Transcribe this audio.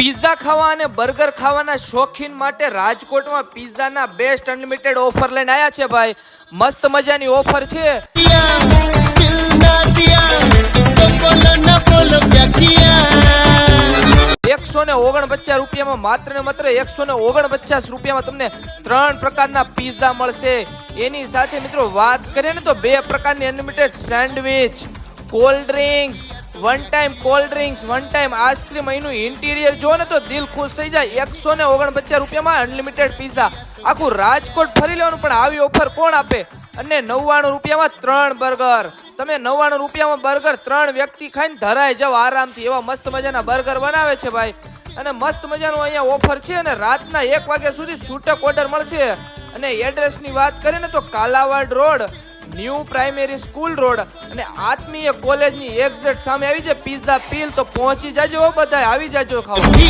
Pizza ખાવા અને burger ખાવાના શોખીન માટે રાજકોટમાં પિઝાના બેસ્ટ અનલિમિટેડ ઓફર લઈને આવ્યા છે ભાઈ. મસ્ત મજાની ઓફર છે. 149 રૂપિયામાં માત્ર ને માત્ર 149 રૂપિયામાં તમને 3 પ્રકારના પિઝા મળશે. એની સાથે મિત્રો વાત કરીએ ને તો 2 પ્રકારની unlimited sandwich, cold drinks, one time cold drinks, one time ice cream. અહીંનું ઇન્ટિરિયર જો ને તો દિલ ખુશ થઈ જાય. 149 રૂપિયામાં અનલિમિટેડ પિઝા. આખું રાજકોટ ફરી લેવાનું, પણ આવી ઓફર કોણ આપે? અને 99 રૂપિયામાં 3 બર્ગર. તમે 99 રૂપિયામાં બર્ગર 3 વ્યક્તિ ખાઈને ધરાઈ જાવ આરામથી. એવા મસ્ત મજાના બર્ગર બનાવે છે ભાઈ. અને મસ્ત મજાનું અહીંયા ઓફર છે. અને રાતના 1 વાગ્યા સુધી છૂટક ઓર્ડર મળશે. અને એડ્રેસની વાત કરીએ ને તો Kalawad road, new primary school road અને આત્મીય કોલેજની એક્ઝેક્ટ સામે આવી જાય પિઝા પીલ. તો પહોંચી જાજો બધા, આવી જાજો ખાવા.